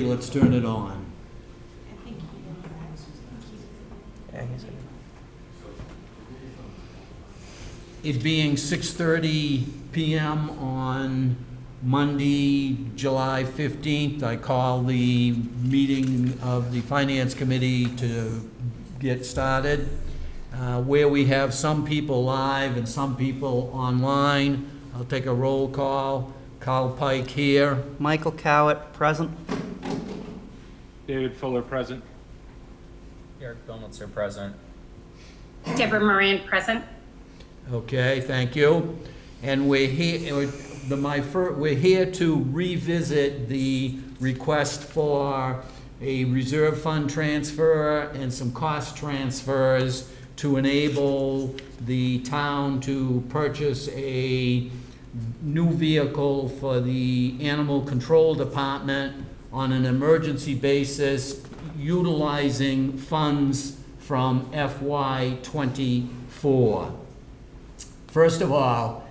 Let's turn it on. Yeah, he's good. It being 6:30 p.m. on Monday, July 15th, I call the meeting of the Finance Committee to get started. Where we have some people live and some people online, I'll take a roll call. Carl Pike here. Michael Cowett, present. David Fuller, present. Eric Donaldson, present. Deborah Moran, present. Okay, thank you. And we're here, we're here to revisit the request for a reserve fund transfer and some cost transfers to enable the town to purchase a new vehicle for the animal control department on an emergency basis, utilizing funds from FY '24. First of all,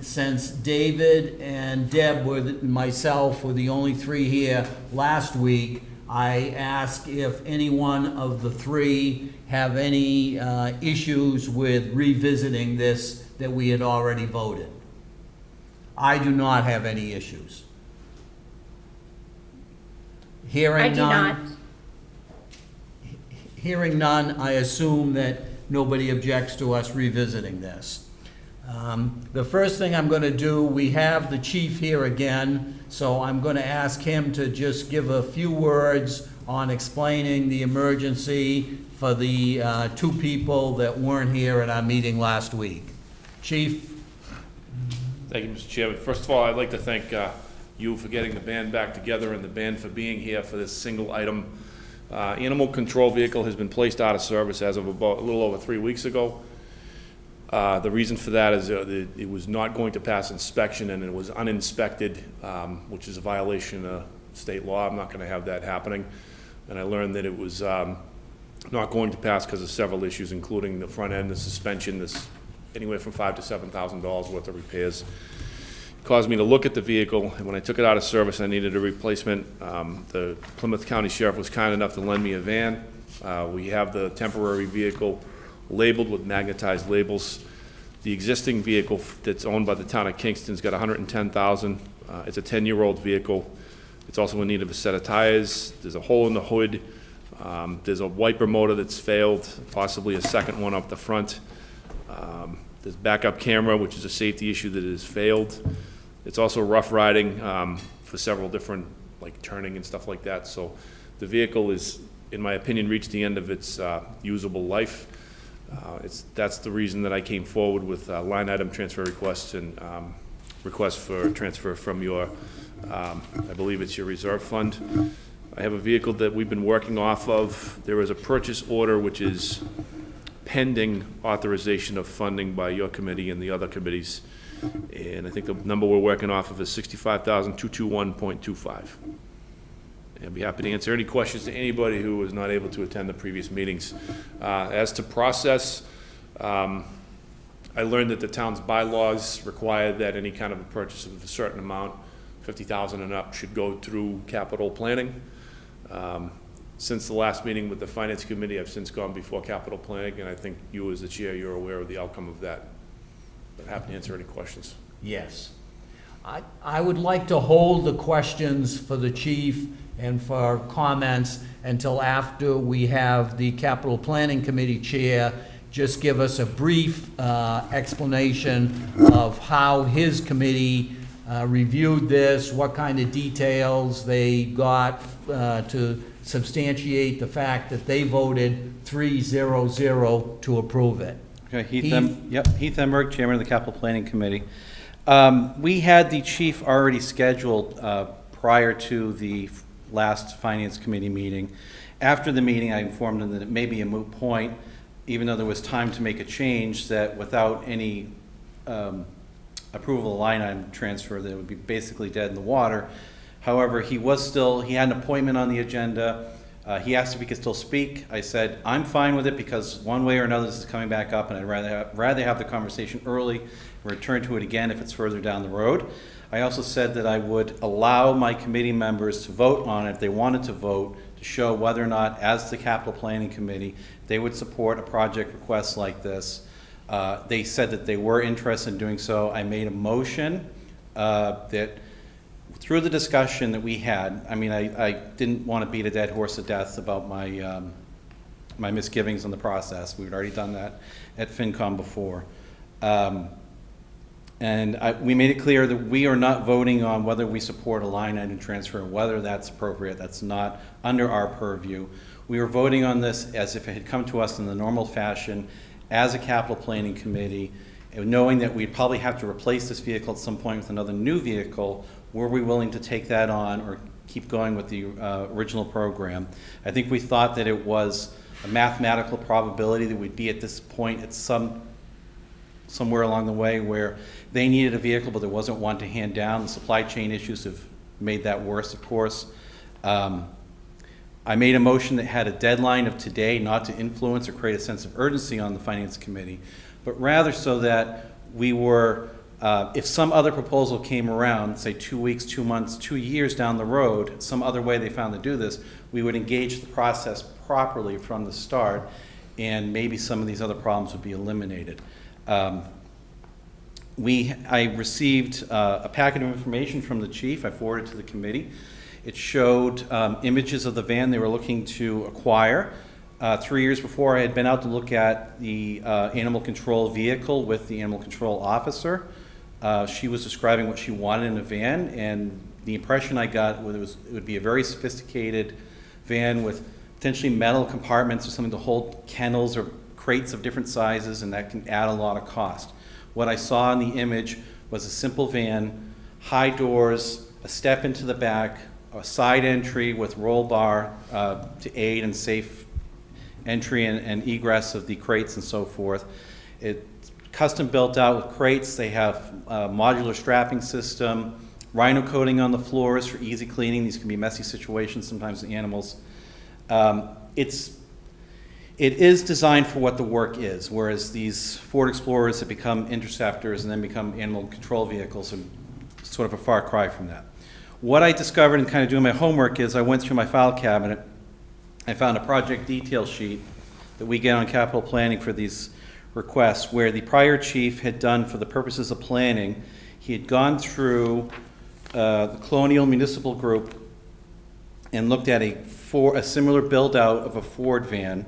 since David and Deb myself were the only three here last week, I asked if any one of the three have any issues with revisiting this that we had already voted. I do not have any issues. Hearing I do not. Hearing none, I assume that nobody objects to us revisiting this. The first thing I'm going to do, we have the chief here again, so I'm going to ask him to just give a few words on explaining the emergency for the two people that weren't here at our meeting last week. Chief? Thank you, Mr. Chairman. First of all, I'd like to thank you for getting the band back together and the band for being here for this single item. Animal control vehicle has been placed out of service as of about a little over 3 weeks ago. The reason for that is it was not going to pass inspection and it was uninspected, which is a violation of state law. I'm not going to have that happening. And I learned that it was not going to pass because of several issues, including the front end, the suspension, this anywhere from $5,000 to $7,000 worth of repairs. It caused me to look at the vehicle, and when I took it out of service, I needed a replacement. The Plymouth County Sheriff was kind enough to lend me a van. We have the temporary vehicle labeled with magnetized labels. The existing vehicle that's owned by the town of Kingston's got $110,000. It's a 10-year-old vehicle. It's also in need of a set of tires. There's a hole in the hood. There's a wiper motor that's failed, possibly a second one up the front. There's backup camera, which is a safety issue that has failed. It's also rough riding for several different, like turning and stuff like that. So the vehicle is, in my opinion, reached the end of its usable life. That's the reason that I came forward with line item transfer requests and requests for transfer from your, I believe it's your reserve fund. I have a vehicle that we've been working off of. There is a purchase order which is pending authorization of funding by your committee and the other committees. And I think the number we're working off of is $65,221.25. I'd be happy to answer any questions to anybody who was not able to attend the previous meetings. As to process, I learned that the town's bylaws require that any kind of a purchase of a certain amount, $50,000 and up, should go through capital planning. Since the last meeting with the Finance Committee, I've since gone before capital planning, and I think you as the chair, you're aware of the outcome of that. But happy to answer any questions. Yes. I would like to hold the questions for the chief and for comments until after we have the Capital Planning Committee chair just give us a brief explanation of how his committee reviewed this, what kind of details they got to substantiate the fact that they voted 3-0-0 to approve it. Okay, Heath Emberg, Chairman of the Capital Planning Committee. We had the chief already scheduled prior to the last Finance Committee meeting. After the meeting, I informed him that it may be a moot point, even though there was time to make a change, that without any approval of line item transfer, that it would be basically dead in the water. However, he had an appointment on the agenda. He asked if he could still speak. I said, I'm fine with it because one way or another this is coming back up, and I'd rather have the conversation early, return to it again if it's further down the road. I also said that I would allow my committee members to vote on it if they wanted to vote, to show whether or not, as the capital planning committee, they would support a project request like this. They said that they were interested in doing so. I made a motion that through the discussion that we had, I mean, I didn't want to beat a dead horse to death about my my misgivings on the process. We'd already done that at FinCom before. We made it clear that we are not voting on whether we support a line item transfer, whether that's appropriate. That's not under our purview. We were voting on this as if it had come to us in the normal fashion as a capital planning committee, and knowing that we'd probably have to replace this vehicle at some point with another new vehicle. Were we willing to take that on or keep going with the original program? I think we thought that it was a mathematical probability that we'd be at this point at somewhere along the way where they needed a vehicle, but there wasn't one to hand down. The supply chain issues have made that worse, of course. I made a motion that had a deadline of today, not to influence or create a sense of urgency on the Finance Committee, but rather so that we were, if some other proposal came around, say 2 weeks, 2 months, 2 years down the road, some other way they found to do this, we would engage the process properly from the start, and maybe some of these other problems would be eliminated. I received a packet of information from the chief. I forwarded it to the committee. It showed images of the van they were looking to acquire. 3 years before, I had been out to look at the animal control vehicle with the animal control officer. She was describing what she wanted in a van, and the impression I got was it would be a very sophisticated van with potentially metal compartments or something to hold kennels or crates of different sizes, and that can add a lot of cost. What I saw in the image was a simple van, high doors, a step into the back, a side entry with roll bar to aid in safe entry and egress of the crates and so forth. It's custom built out with crates. They have a modular strapping system, rhino coating on the floors for easy cleaning. These can be messy situations, sometimes the animals. It is designed for what the work is, whereas these Ford Explorers have become interceptors and then become animal control vehicles are sort of a far cry from that. What I discovered in kind of doing my homework is I went through my file cabinet. I found a project detail sheet that we get on capital planning for these requests, where the prior chief had done, for the purposes of planning, he had gone through the Colonial Municipal Group and looked at a similar build-out of a Ford van.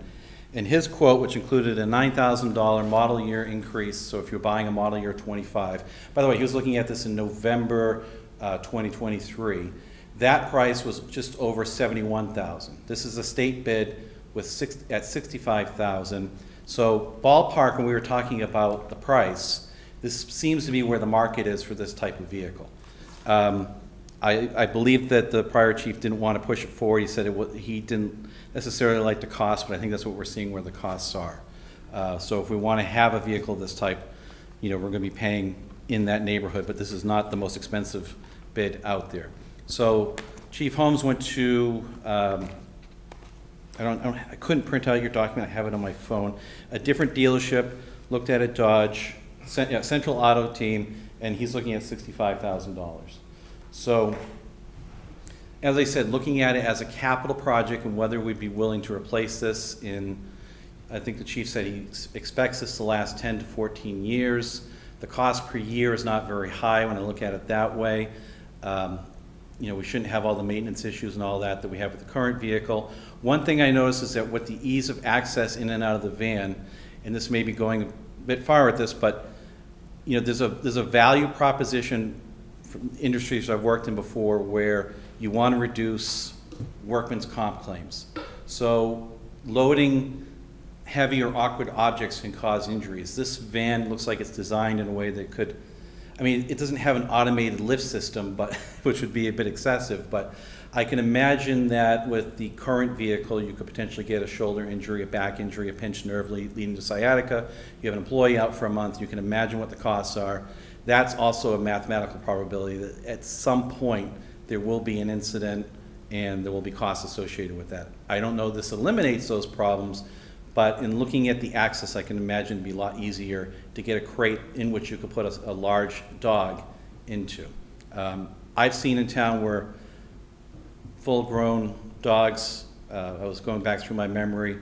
And his quote, which included a $9,000 model year increase, so if you're buying a model year 25, by the way, he was looking at this in November 2023. That price was just over $71,000. This is a state bid with at $65,000. So ballpark, when we were talking about the price, this seems to be where the market is for this type of vehicle. I believe that the prior chief didn't want to push it forward. He said he didn't necessarily like the cost, but I think that's what we're seeing where the costs are. So if we want to have a vehicle of this type, we're going to be paying in that neighborhood, but this is not the most expensive bid out there. So Chief Holmes went to, I couldn't print out your document, I have it on my phone, a different dealership, looked at a Dodge, Central Auto Team, and he's looking at $65,000. So, as I said, looking at it as a capital project and whether we'd be willing to replace this in, I think the chief said he expects this to last 10 to 14 years. The cost per year is not very high when I look at it that way. We shouldn't have all the maintenance issues and all that we have with the current vehicle. One thing I noticed is that with the ease of access in and out of the van, and this may be going a bit far with this, but there's a value proposition from industries I've worked in before where you want to reduce workman's comp claims. So loading heavy or awkward objects can cause injuries. This van looks like it's designed in a way that could, it doesn't have an automated lift system, but which would be a bit excessive, but I can imagine that with the current vehicle, you could potentially get a shoulder injury, a back injury, a pinched nerve leading to sciatica. You have an employee out for a month, you can imagine what the costs are. That's also a mathematical probability that at some point there will be an incident and there will be costs associated with that. I don't know this eliminates those problems, but in looking at the access, I can imagine it'd be a lot easier to get a crate in which you could put a large dog into. I've seen in town where full-grown dogs, I was going back through my memory,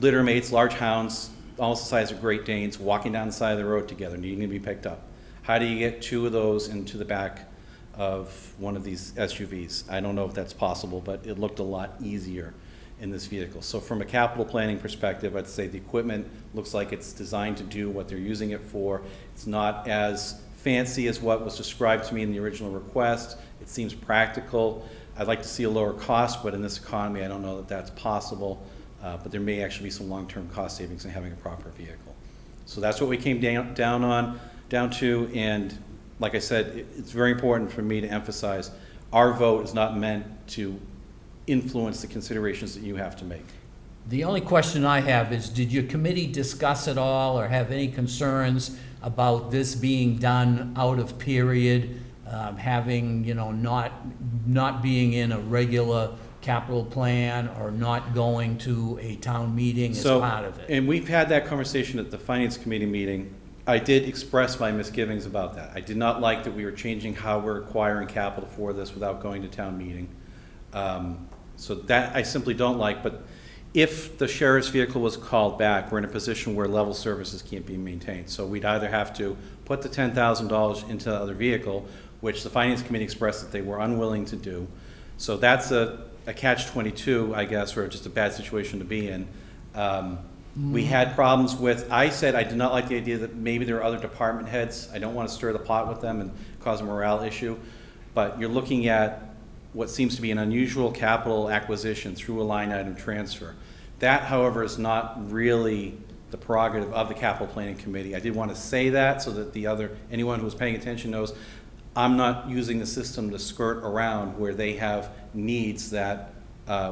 litter mates, large hounds, almost the size of Great Danes, walking down the side of the road together, needing to be picked up. How do you get two of those into the back of one of these SUVs? I don't know if that's possible, but it looked a lot easier in this vehicle. So from a capital planning perspective, I'd say the equipment looks like it's designed to do what they're using it for. It's not as fancy as what was described to me in the original request. It seems practical. I'd like to see a lower cost, but in this economy, I don't know that that's possible. But there may actually be some long-term cost savings in having a proper vehicle. So that's what we came down to, and like I said, it's very important for me to emphasize, our vote is not meant to influence the considerations that you have to make. The only question I have is, did your committee discuss at all or have any concerns about this being done out of period, having, not being in a regular capital plan or not going to a town meeting as part of it? And we've had that conversation at the Finance Committee meeting. I did express my misgivings about that. I did not like that we were changing how we're acquiring capital for this without going to town meeting. So that I simply don't like, but if the sheriff's vehicle was called back, we're in a position where level services can't be maintained. So we'd either have to put the $10,000 into the other vehicle, which the Finance Committee expressed that they were unwilling to do. So that's a catch-22, I guess, or just a bad situation to be in. We had problems with, I said I did not like the idea that maybe there are other department heads. I don't want to stir the pot with them and cause a morale issue. But you're looking at what seems to be an unusual capital acquisition through a line item transfer. That, however, is not really the prerogative of the Capital Planning Committee. I did want to say that so that anyone who was paying attention knows I'm not using the system to skirt around where they have needs that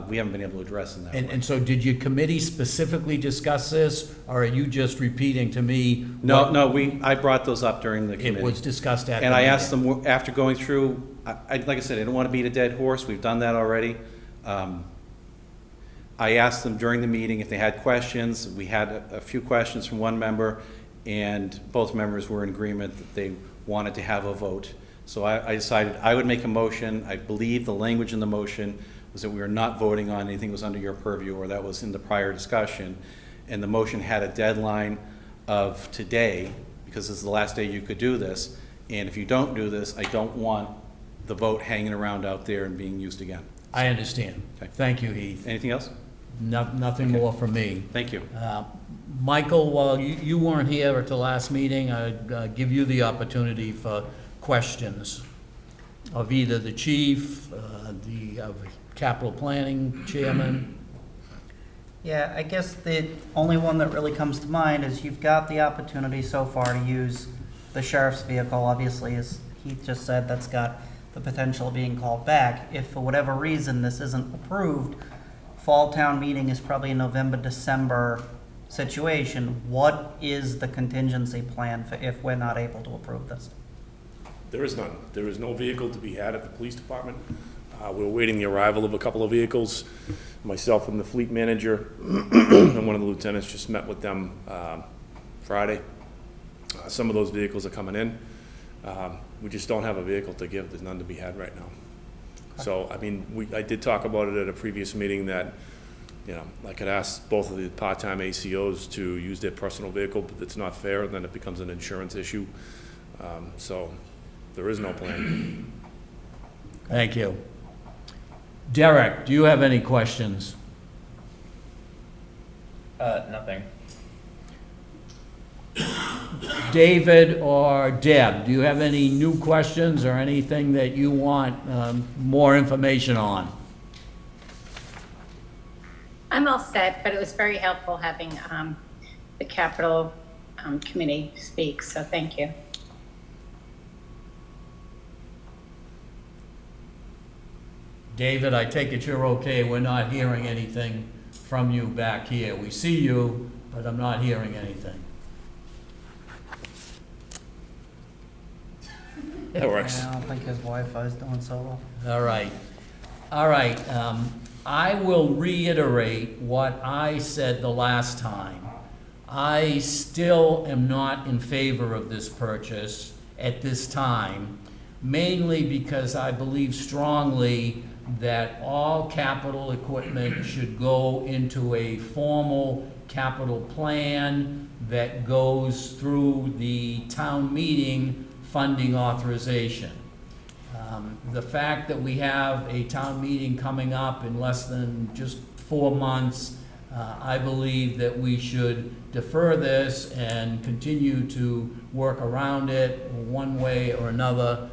we haven't been able to address in that way. And so did your committee specifically discuss this, or are you just repeating to me? No, I brought those up during the committee. It was discussed at the And I meeting. asked them, after going through, like I said, I don't want to beat a dead horse. We've done that already. I asked them during the meeting if they had questions. We had a few questions from one member, and both members were in agreement that they wanted to have a vote. So I decided I would make a motion. I believe the language in the motion was that we were not voting on anything that was under your purview, or that was in the prior discussion. And the motion had a deadline of today, because this is the last day you could do this. And if you don't do this, I don't want the vote hanging around out there and being used again. I understand. Okay. Thank you, Heath. Anything else? Nothing more from me. Thank you. Michael, while you weren't here at the last meeting, I'd give you the opportunity for questions of either the chief, the capital planning chairman. Yeah, I guess the only one that really comes to mind is you've got the opportunity so far to use the sheriff's vehicle. Obviously, as Heath just said, that's got the potential of being called back. If for whatever reason this isn't approved, fall town meeting is probably a November, December situation. What is the contingency plan for if we're not able to approve this? There is none. There is no vehicle to be had at the police department. We're awaiting the arrival of a couple of vehicles. Myself and the fleet manager and one of the lieutenants just met with them Friday. Some of those vehicles are coming in. We just don't have a vehicle to give. There's none to be had right now. So, I mean, I did talk about it at a previous meeting that, I could ask both of the part-time ACOs to use their personal vehicle, but it's not fair, and then it becomes an insurance issue. So, there is no plan. Thank you. Derek, do you have any questions? Nothing. David or Deb, do you have any new questions or anything that you want more information on? I'm all set, but it was very helpful having the capital committee speak, so thank you. David, I take it you're okay. We're not hearing anything from you back here. We see you, but I'm not hearing anything. That works. I don't think his Wi-Fi is doing so well. All right. All right. I will reiterate what I said the last time. I still am not in favor of this purchase at this time. mainly because I believe strongly that all capital equipment should go into a formal capital plan that goes through the town meeting funding authorization. The fact that we have a town meeting coming up in less than just 4 months, I believe that we should defer this and continue to work around it one way or another,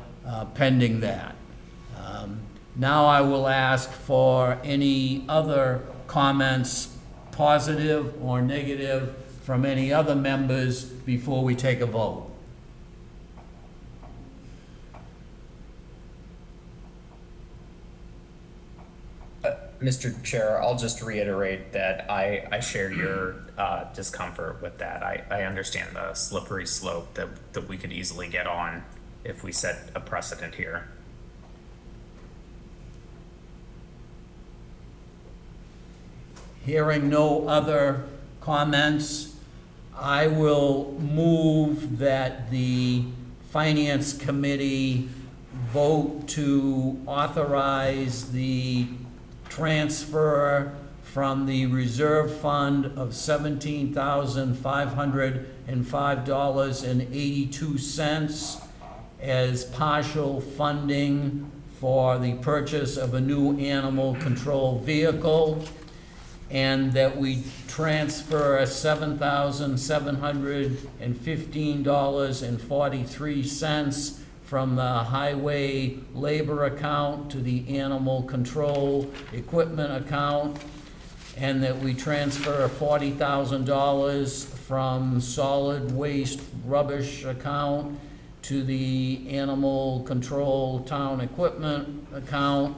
pending that. Now I will ask for any other comments, positive or negative, from any other members before we take a vote. Mr. Chair, I'll just reiterate that I share your discomfort with that. I understand the slippery slope that we could easily get on if we set a precedent here. Hearing no other comments, I will move that the Finance Committee vote to authorize the transfer from the reserve fund of $17,505.82 as partial funding for the purchase of a new animal control vehicle, and that we transfer $7,715.43 from the highway labor account to the animal control equipment account, and that we transfer $40,000 from solid waste rubbish account to the animal control town equipment account,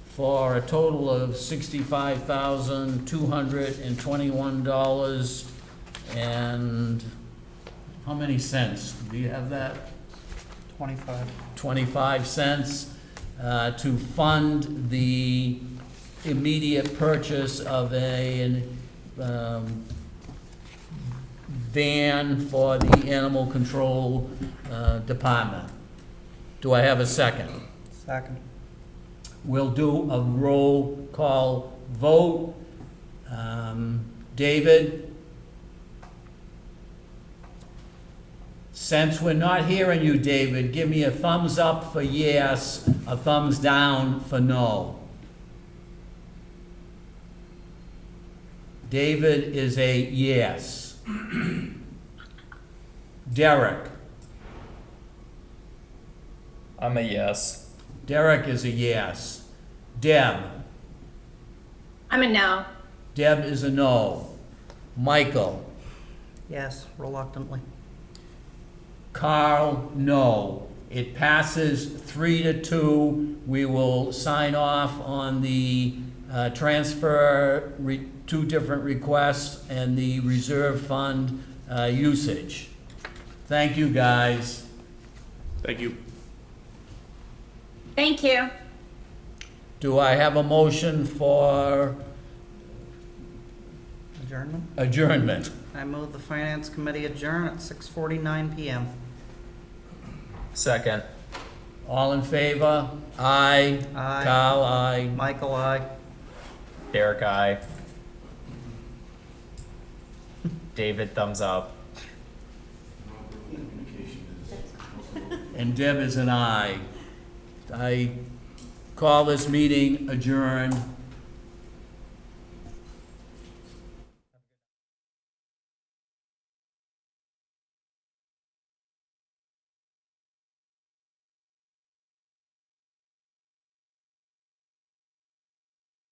for a total of $65,221 and how many cents? Do you have that? 25. 25 cents to fund the immediate purchase of a van for the animal control department. Do I have a second? Second. We'll do a roll call vote. David? Since we're not hearing you, David, give me a thumbs up for yes, a thumbs down for no. David is a yes. Derek? I'm a yes. Derek is a yes. Deb? I'm a no. Deb is a no. Michael? Yes, reluctantly. Carl, no. It passes 3-2. We will sign off on the transfer, two different requests, and the reserve fund usage. Thank you, guys. Thank you. Thank you. Do I have a motion for Adjournment? adjournment? I move the Finance Committee adjourn at 6:49 PM. Second. All in favor? Aye. Aye. Carl, aye. Michael, aye. Derek, aye. David, thumbs up. And Deb is an aye. I call this meeting adjourned.